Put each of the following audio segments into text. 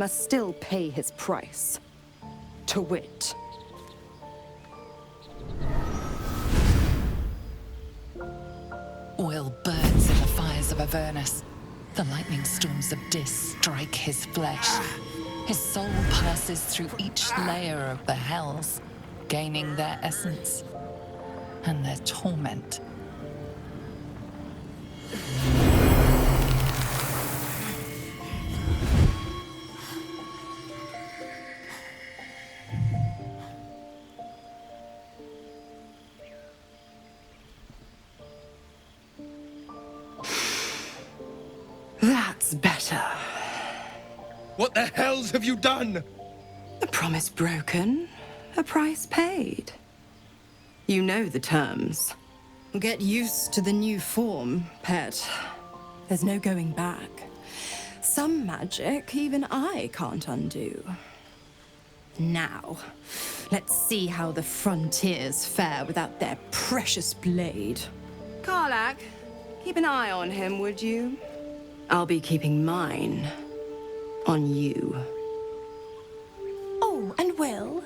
must still pay his price. To wit, oil burns in the fires of Avernus. The lightning storms of Dis strike his flesh. His soul passes through each layer of the hells, gaining their essence and their torment. that's better. What the hells have you done? A promise broken, a price paid. You know the terms. Get used to the new form, pet. There's no going back. Some magic even I can't undo. Now, let's see how the frontiers fare without their precious blade. Karlach, keep an eye on him, would you? I'll be keeping mine on you. Oh, and Will,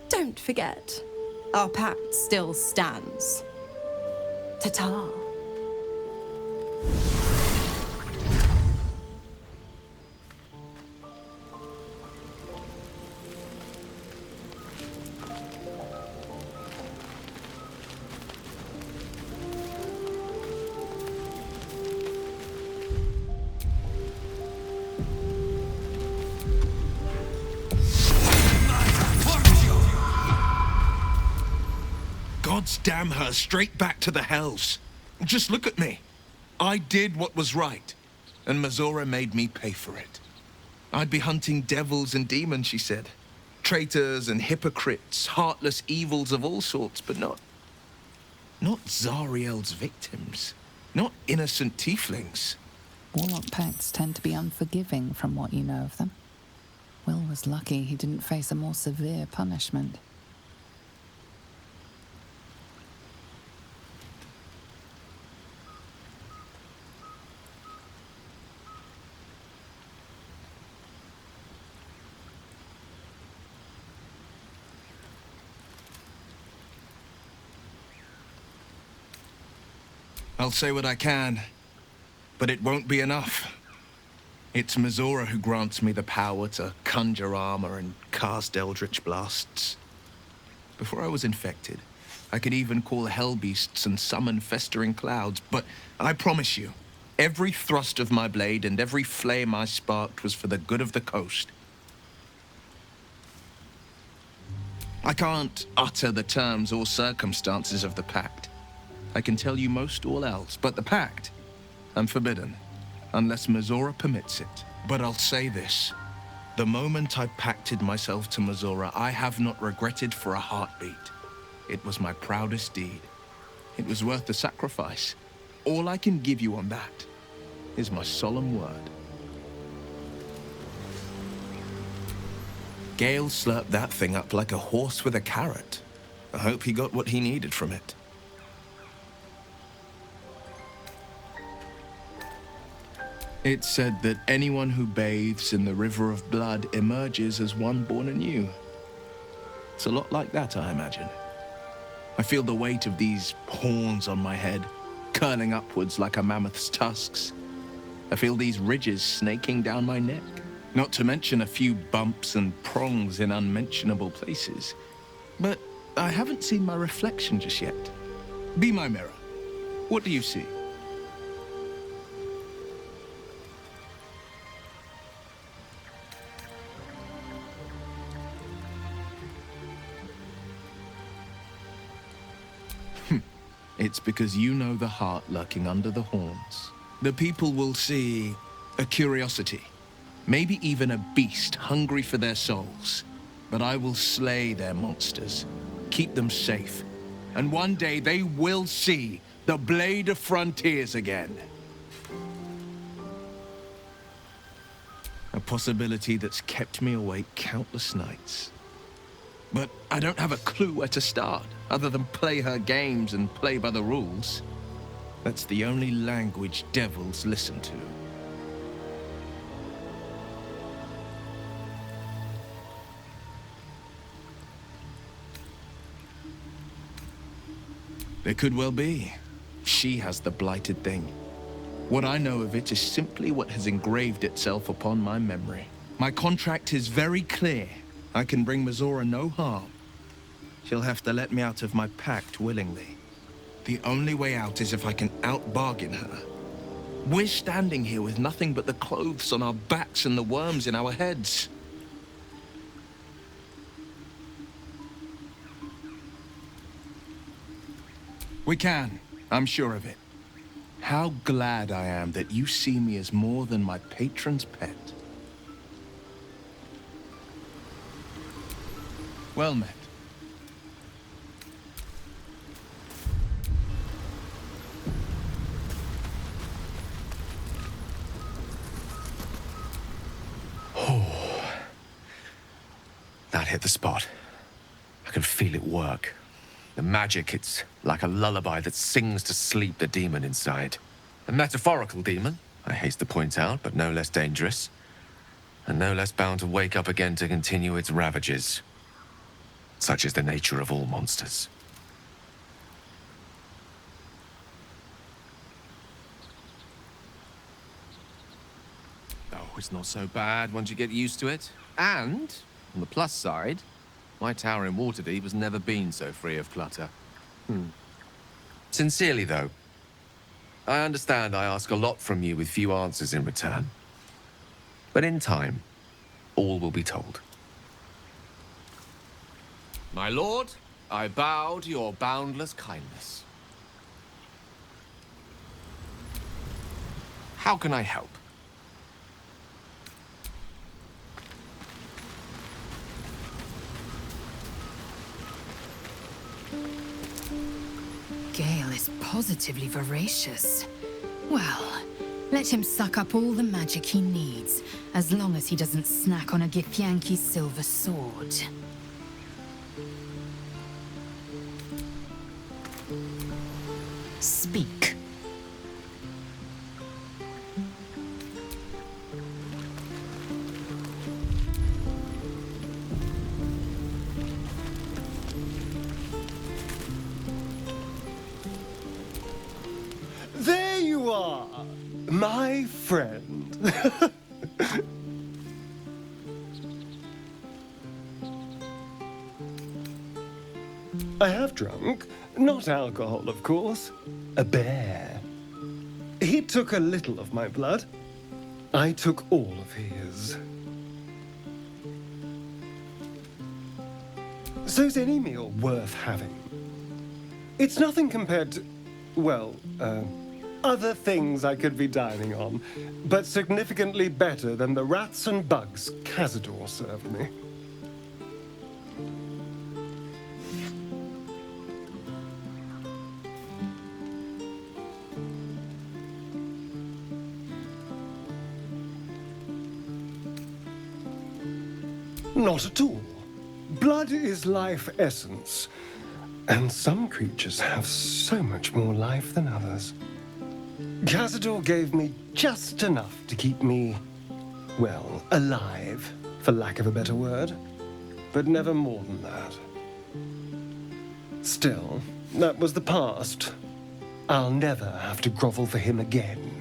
don't forget, our pact still stands. Ta-ta. Gods damn her, straight back to the hells. Just look at me. I did what was right, and Mazora made me pay for it. I'd be hunting devils and demons, she said. Traitors and hypocrites, heartless evils of all sorts, but not Zariel's victims. Not innocent tieflings. Warlock pacts tend to be unforgiving from what you know of them. Will was lucky he didn't face a more severe punishment. I'll say what I can, but it won't be enough. It's Mazora who grants me the power to conjure armor and cast eldritch blasts. Before I was infected, I could even call hell beasts and summon festering clouds, but I promise you, every thrust of my blade and every flame I sparked was for the good of the coast. I can't utter the terms or circumstances of the pact. I can tell you most all else, but the pact, I'm forbidden, unless Mazora permits it. But I'll say this. The moment I pacted myself to Mazora, I have not regretted for a heartbeat. It was my proudest deed. It was worth the sacrifice. All I can give you on that is my solemn word. Gale slurped that thing up like a horse with a carrot. I hope he got what he needed from it. It's said that anyone who bathes in the river of blood emerges as one born anew. It's a lot like that, I imagine. I feel the weight of these horns on my head, curling upwards like a mammoth's tusks. I feel these ridges snaking down my neck, not to mention a few bumps and prongs in unmentionable places. But I haven't seen my reflection just yet. Be my mirror. What do you see? It's because you know the heart lurking under the horns. The people will see a curiosity, maybe even a beast hungry for their souls. But I will slay their monsters, keep them safe, and one day they will see the Blade of Frontiers again. A possibility that's kept me awake countless nights. But I don't have a clue where to start, other than play her games and play by the rules. That's the only language devils listen to. There could well be. She has the blighted thing. What I know of it is simply what has engraved itself upon my memory. My contract is very clear. I can bring Mazora no harm. She'll have to let me out of my pact willingly. The only way out is if I can out-bargain her. We're standing here with nothing but the clothes on our backs and the worms in our heads. We can. I'm sure of it. How glad I am that you see me as more than my patron's pet. Well met. That hit the spot. I can feel it work. The magic, it's like a lullaby that sings to sleep the demon inside. A metaphorical demon, I haste to point out, but no less dangerous. And no less bound to wake up again to continue its ravages. Such is the nature of all monsters. Oh, it's not so bad once you get used to it. And, on the plus side, my tower in Waterdeep has never been so free of clutter. Sincerely, though, I understand I ask a lot from you with few answers in return. But in time, all will be told. My lord, I bow to your boundless kindness. How can I help? Gale is positively voracious. Well, let him suck up all the magic he needs, as long as he doesn't snack on a Githyanki's silver sword. Speak. There you are, my friend. I have drunk, not alcohol, of course, a bear. He took a little of my blood. I took all of his. So's any meal worth having. It's nothing compared to, well, other things I could be dining on, but significantly better than the rats and bugs Cazador served me. Not at all. Blood is life essence, and some creatures have so much more life than others. Cazador gave me just enough to keep me, well, alive, for lack of a better word, but never more than that. Still, that was the past. I'll never have to grovel for him again.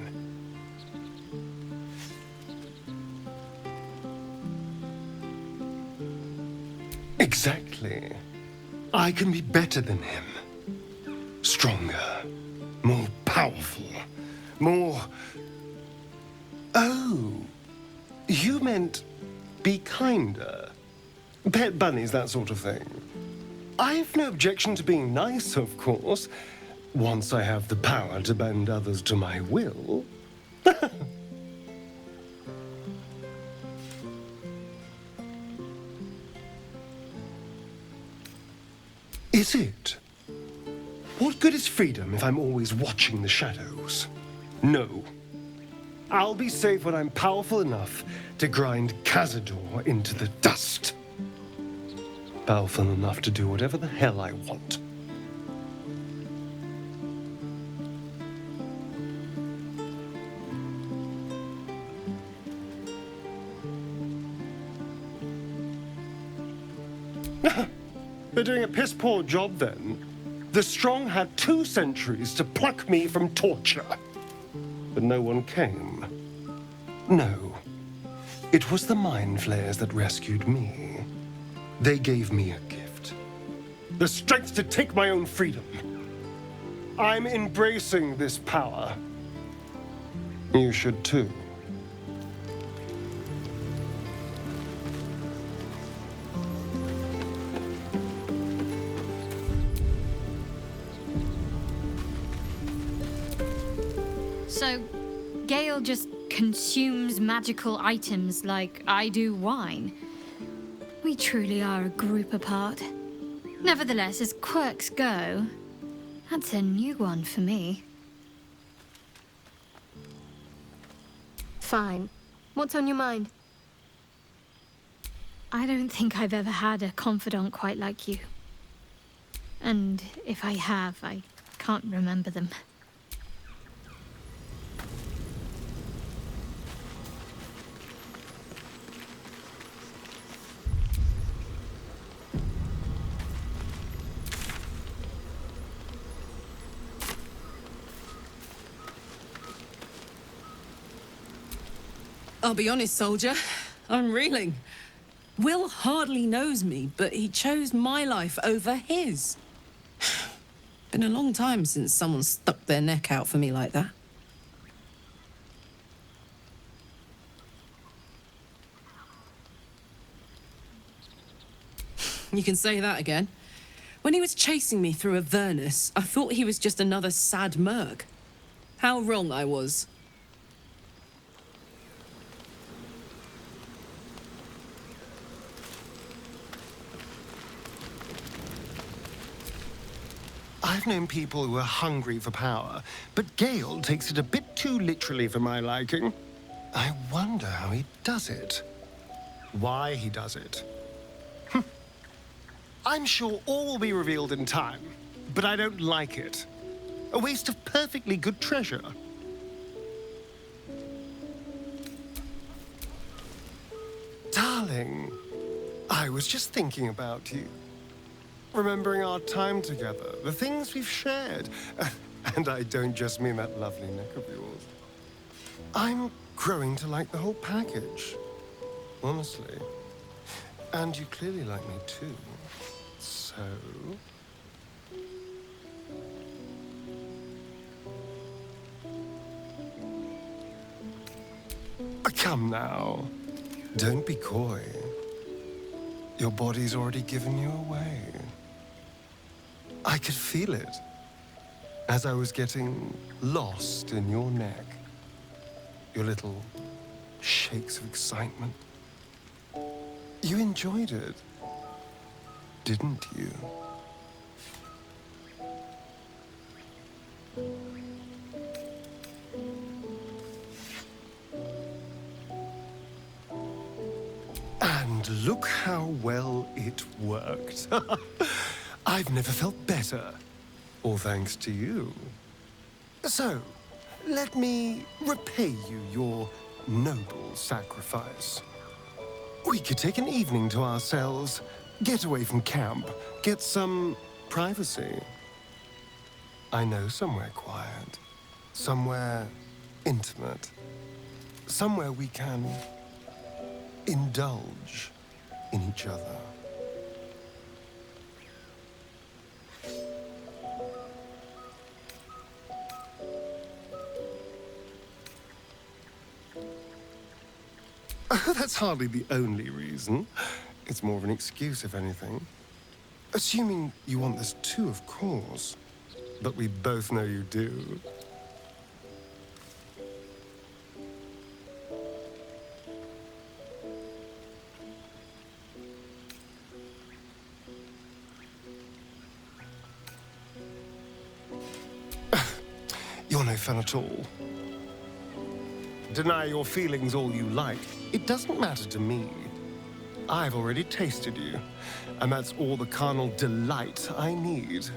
Exactly. I can be better than him. Stronger, more powerful, more... Oh, you meant be kinder. Pet bunnies, that sort of thing. I've no objection to being nice, of course, once I have the power to bend others to my will. Is it? What good is freedom if I'm always watching the shadows? No. I'll be safe when I'm powerful enough to grind Cazador into the dust. Powerful enough to do whatever the hell I want. They're doing a piss-poor job then. The strong had 2 centuries to pluck me from torture. But no one came. No. It was the Mind Flayers that rescued me. They gave me a gift. The strength to take my own freedom. I'm embracing this power. You should too. So, Gale just consumes magical items like I do wine. We truly are a group apart. Nevertheless, as quirks go, that's a new one for me. Fine. What's on your mind? I don't think I've ever had a confidant quite like you. And if I have, I can't remember them. I'll be honest, soldier. I'm reeling. Will hardly knows me, but he chose my life over his. Been a long time since someone stuck their neck out for me like that. You can say that again. When he was chasing me through Avernus, I thought he was just another sad merc. How wrong I was. I've known people who are hungry for power, but Gale takes it a bit too literally for my liking. I wonder how he does it. Why he does it. I'm sure all will be revealed in time, but I don't like it. A waste of perfectly good treasure. Darling, I was just thinking about you. Remembering our time together, the things we've shared. And I don't just mean that lovely neck of yours. I'm growing to like the whole package, honestly. And you clearly like me too. So... Come now. Don't be coy. Your body's already given you away. I could feel it as I was getting lost in your neck. Your little shakes of excitement. You enjoyed it, didn't you? And look how well it worked. I've never felt better, all thanks to you. So, let me repay you your noble sacrifice. We could take an evening to ourselves, get away from camp, get some privacy. I know somewhere quiet, somewhere intimate, somewhere we can indulge in each other. That's hardly the only reason. It's more of an excuse, if anything. Assuming you want this too, of course. But we both know you do. You're no fun at all. Deny your feelings all you like. It doesn't matter to me. I've already tasted you, and that's all the carnal delight I need.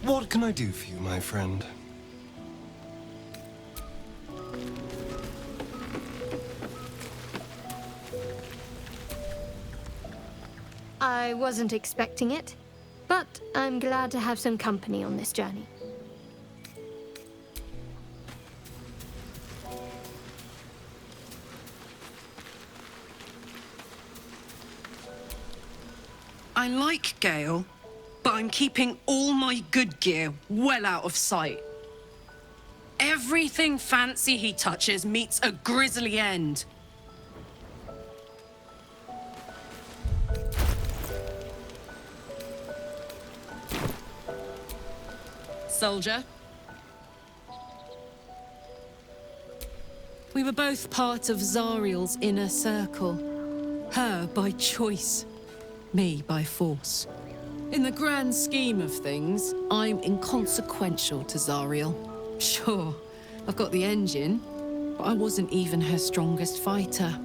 What can I do for you, my friend? I wasn't expecting it, but I'm glad to have some company on this journey. I like Gale, but I'm keeping all my good gear well out of sight. Everything fancy he touches meets a grisly end. Soldier. We were both part of Zariel's inner circle. Her by choice, me by force. In the grand scheme of things, I'm inconsequential to Zariel. Sure, I've got the engine, but I wasn't even her strongest fighter.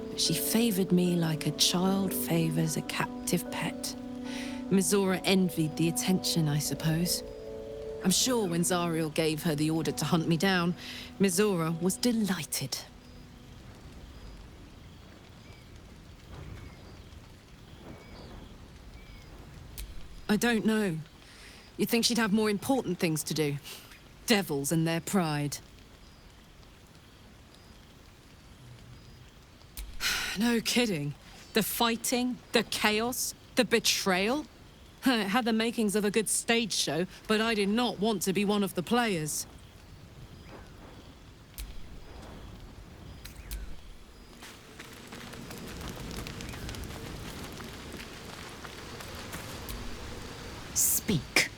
But she favored me like a child favors a captive pet. Mizora envied the attention, I suppose. I'm sure when Zariel gave her the order to hunt me down, Mizora was delighted. I don't know. You'd think she'd have more important things to do. Devils and their pride. No kidding. The fighting, the chaos, the betrayal. It had the makings of a good stage show, but I did not want to be one of the players. Speak.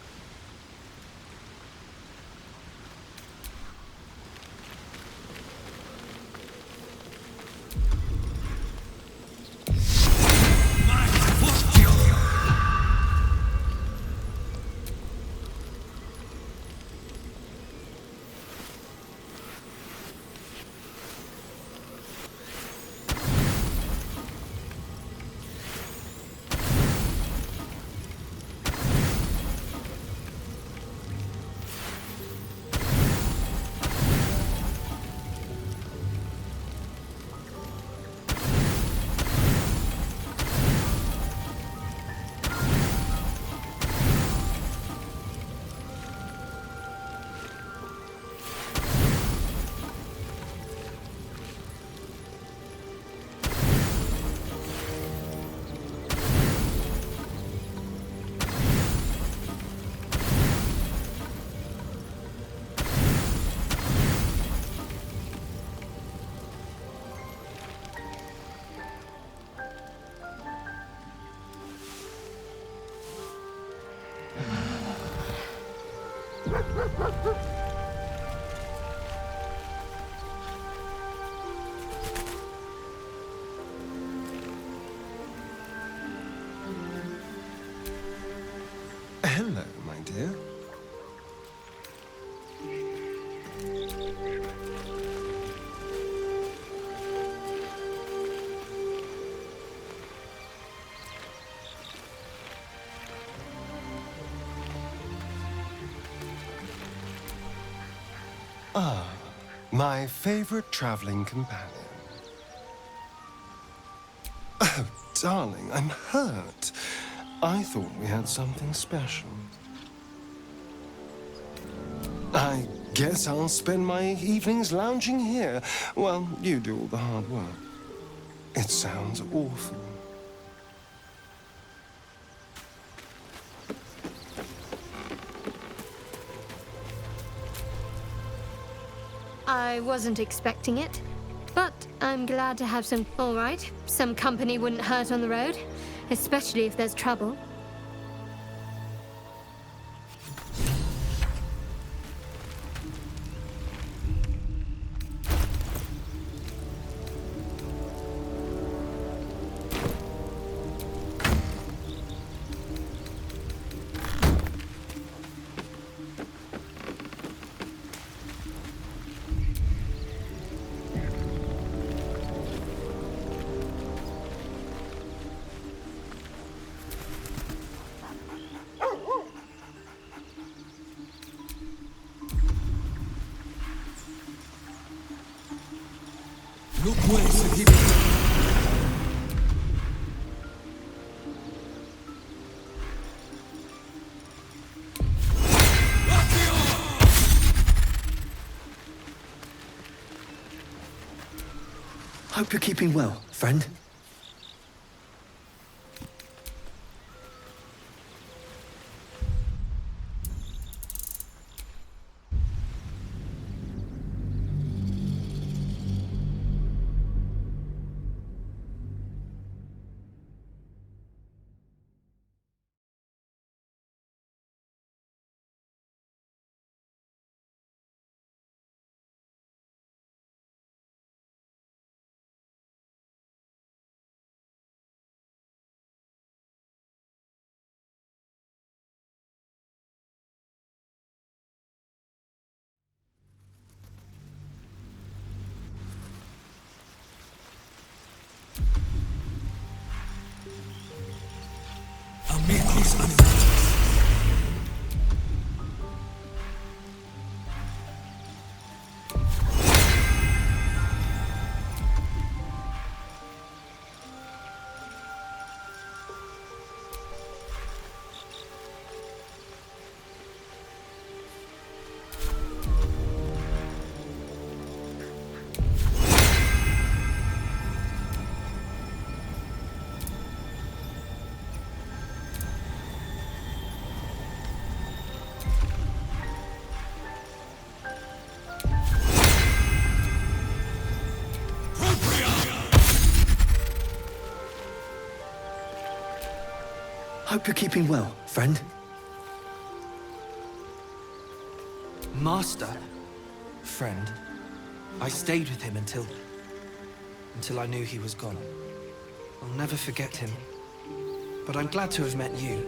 Hello, my dear. Ah, my favorite traveling companion. Oh, darling, I'm hurt. I thought we had something special. I guess I'll spend my evenings lounging here while you do all the hard work. It sounds awful. I wasn't expecting it, but I'm glad to have some... All right, some company wouldn't hurt on the road, especially if there's trouble. Hope you're keeping well, friend. I'll make these animals. Hope you're keeping well, friend. Master? Friend. I stayed with him until I knew he was gone. I'll never forget him. But I'm glad to have met you.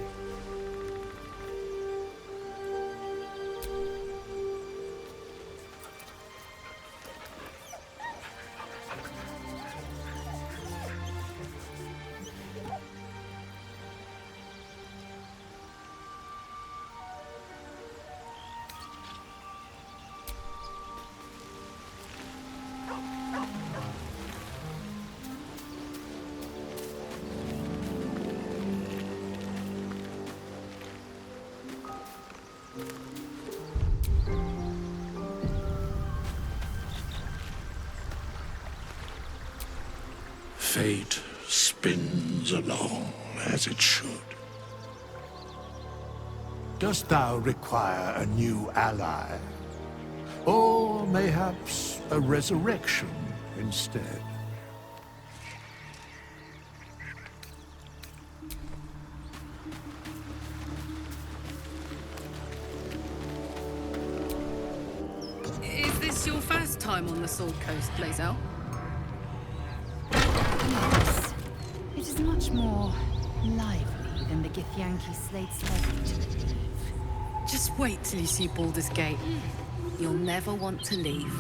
Fate spins along as it should. Dost thou require a new ally? Or mayhaps a resurrection instead? Is this your first time on the Sword Coast, Blazel? Yes. It is much more lively than the Githyanki slates led me to believe. Just wait till you see Baldur's Gate. You'll never want to leave.